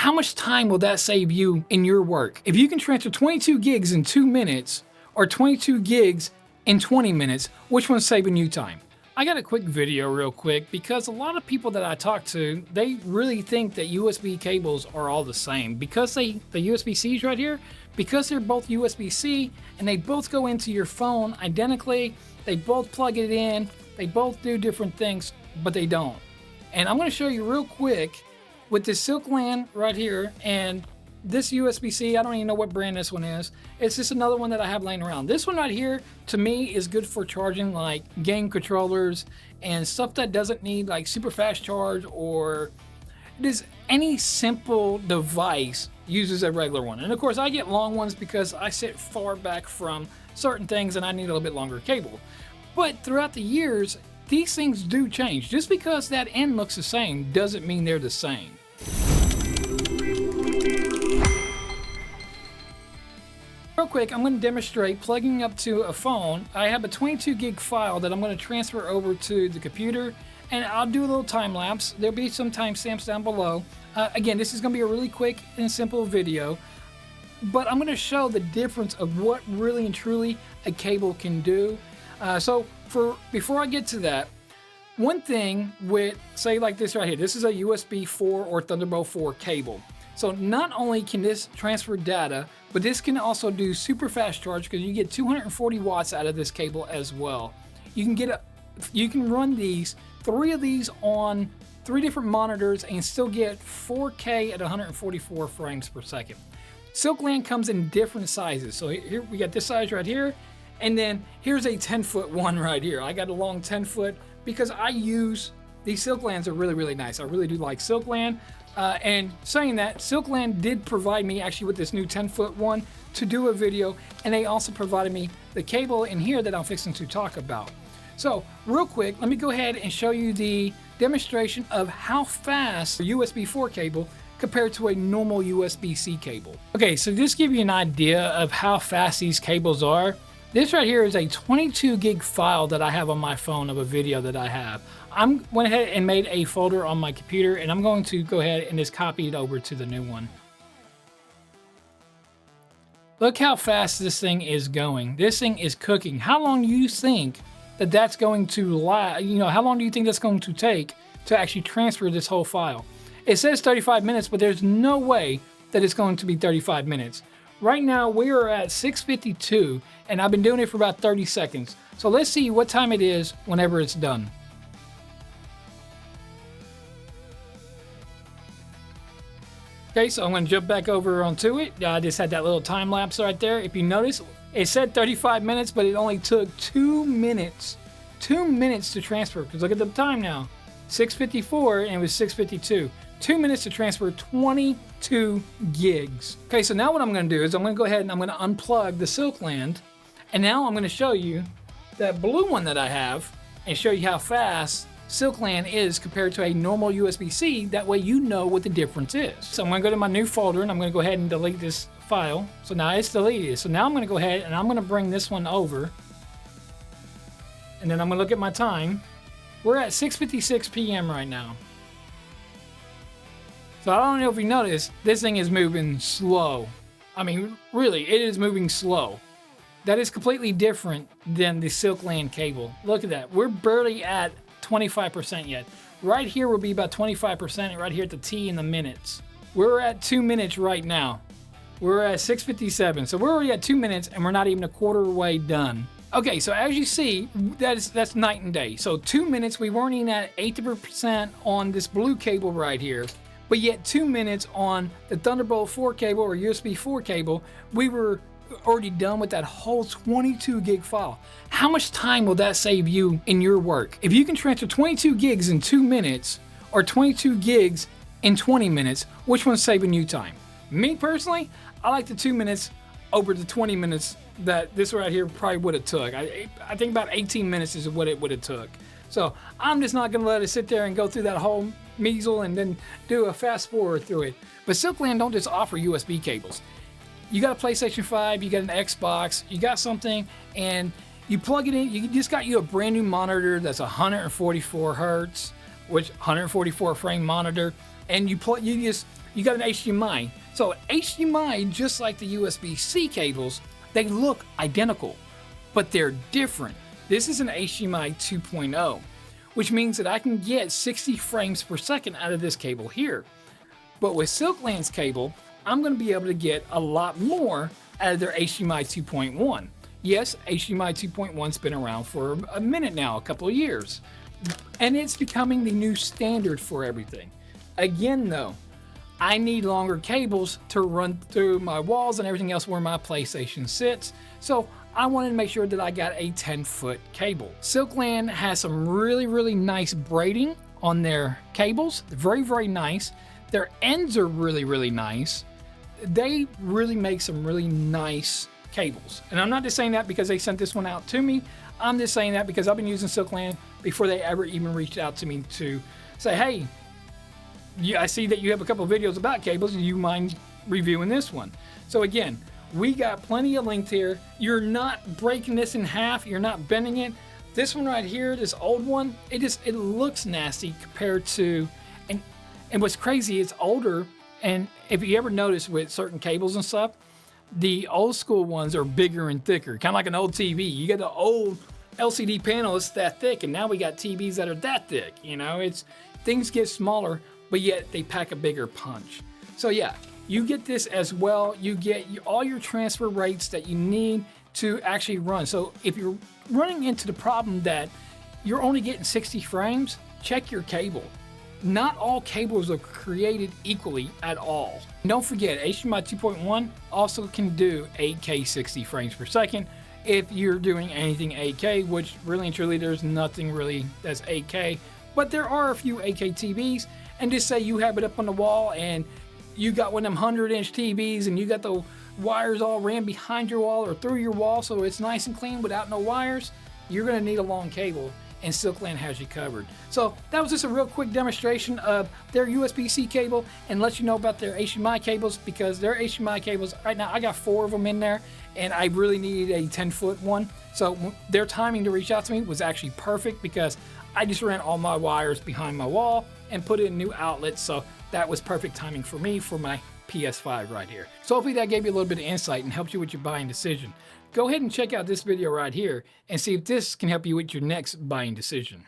how much time will that save you in your work? If you can transfer 22 gigs in 2 minutes or 22 gigs in 20 minutes, which one's saving you time? I got a quick video real quick because a lot of people that I talk to, they really think that USB cables are all the same because the USB-Cs right here, because they're both USB-C and they both go into your phone identically, they both plug it in, they both do different things, but they don't. And I'm going to show you real quick with this Silkland right here and this USB-C, I don't even know what brand this one is. It's just another one that I have laying around. This one right here, to me, is good for charging like game controllers and stuff that doesn't need like super fast charge, or just any simple device uses a regular one. And of course, I get long ones because I sit far back from certain things and I need a little bit longer cable. But throughout the years, these things do change. Just because that end looks the same doesn't mean they're the same. Real quick, I'm going to demonstrate plugging up to a phone. I have a 22 gig file that I'm going to transfer over to the computer, and I'll do a little time lapse. There'll be some timestamps down below. Again, this is going to be a really quick and simple video, but I'm going to show the difference of what really and truly a cable can do. Before I get to that, one thing with, say like this right here, this is a USB4 or Thunderbolt 4 cable. So not only can this transfer data, but this can also do super fast charge because you get 240 watts out of this cable as well. You can run three of these on 3 different monitors and still get 4K at 144 frames per second. Silkland comes in different sizes. So here we got this size right here, and then here's a 10-foot one right here. I got a long 10-foot because I use these Silklands are really, really nice. I really do like Silkland. And saying that, Silkland did provide me actually with this new 10-foot one to do a video, and they also provided me the cable in here that I'm fixing to talk about. So real quick, let me go ahead and show you the demonstration of how fast a USB 4 cable compared to a normal USB-C cable. Okay, so just give you an idea of how fast these cables are. This right here is a 22 gig file that I have on my phone of a video that I have. I went ahead and made a folder on my computer, and I'm going to go ahead and just copy it over to the new one. Look how fast this thing is going. This thing is cooking. How long do you think that that's going to last? You know, how long do you think that's going to take to actually transfer this whole file? It says 35 minutes, but there's no way that it's going to be 35 minutes. Right now, we are at 6:52, and I've been doing it for about 30 seconds. So let's see what time it is whenever it's done. Okay, so I'm going to jump back over onto it. I just had that little time lapse right there. If you notice, it said 35 minutes, but it only took 2 minutes. 2 minutes to transfer, because look at the time now. 6:54, and it was 6:52. 2 minutes to transfer 22 gigs. Okay, so now what I'm going to do is I'm going to go ahead and I'm going to unplug the Silkland, and now I'm going to show you that blue one that I have and show you how fast Silkland is compared to a normal USB-C. That way you know what the difference is. So I'm going to go to my new folder, and I'm going to go ahead and delete this file. So now it's deleted. So now I'm going to go ahead and I'm going to bring this one over, and then I'm going to look at my time. We're at 6:56 p.m. right now. So I don't know if you noticed, this thing is moving slow. I mean, really, it is moving slow. That is completely different than the Silkland cable. Look at that. We're barely at 25% yet. Right here will be about 25%, right here at the T in the minutes. We're at 2 minutes right now. We're at 6:57. So we're already at 2 minutes, and we're not even a quarter way done. Okay, so as you see, that's night and day. So 2 minutes, we weren't even at 80% on this blue cable right here. But yet 2 minutes on the Thunderbolt 4 cable or USB 4 cable, we were already done with that whole 22 gig file. How much time will that save you in your work? If you can transfer 22 gigs in 2 minutes or 22 gigs in 20 minutes, which one's saving you time? Me personally, I like the 2 minutes over the 20 minutes that this right here probably would have took. I think about 18 minutes is what it would have took. So I'm just not going to let it sit there and go through that whole measle and then do a fast forward through it. But Silkland don't just offer USB cables. You got a PlayStation 5, you got an Xbox, you got something, and you plug it in. You just got you a brand new monitor that's 144 hertz, which 144 frame monitor, and you you got an HDMI. So HDMI, just like the USB-C cables, they look identical, but they're different. This is an HDMI 2.0, which means that I can get 60 frames per second out of this cable here. But with Silkland's cable, I'm going to be able to get a lot more out of their HDMI 2.1. Yes, HDMI 2.1's been around for a minute now, a couple of years, and it's becoming the new standard for everything. Again though, I need longer cables to run through my walls and everything else where my PlayStation sits, so I wanted to make sure that I got a 10-foot cable. Silkland has some really nice braiding on their cables. Very nice. Their ends are really nice. They really make some really nice cables. And I'm not just saying that because they sent this one out to me. I'm just saying that because I've been using Silkland before they ever even reached out to me to say, hey, I see that you have a couple of videos about cables. Do you mind reviewing this one? So again, we got plenty of links here. You're not breaking this in half. You're not bending it. This one right here, this old one, it looks nasty compared to, and what's crazy, it's older. And if you ever notice with certain cables and stuff, the old school ones are bigger and thicker, kind of like an old TV. You got the old LCD panel, it's that thick, and now we got TVs that are that thick. You know, things get smaller, but yet they pack a bigger punch. So yeah, you get this as well. You get all your transfer rates that you need to actually run. So if you're running into the problem that you're only getting 60 frames, check your cable. Not all cables are created equally at all. Don't forget, HDMI 2.1 also can do 8K 60 frames per second if you're doing anything 8K, which really and truly there's nothing really that's 8K, but there are a few 8K TVs, and just say you have it up on the wall and you got one of them 100-inch TVs and you got the wires all ran behind your wall or through your wall so it's nice and clean without no wires, you're gonna need a long cable, and Silkland has you covered. So that was just a real quick demonstration of their USB-C cable and let you know about their HDMI cables, because their HDMI cables, right now I got 4 of them in there and I really needed a 10-foot one. So their timing to reach out to me was actually perfect because I just ran all my wires behind my wall and put in new outlets. So that was perfect timing for me for my PS5 right here. So hopefully that gave you a little bit of insight and helped you with your buying decision. Go ahead and check out this video right here and see if this can help you with your next buying decision.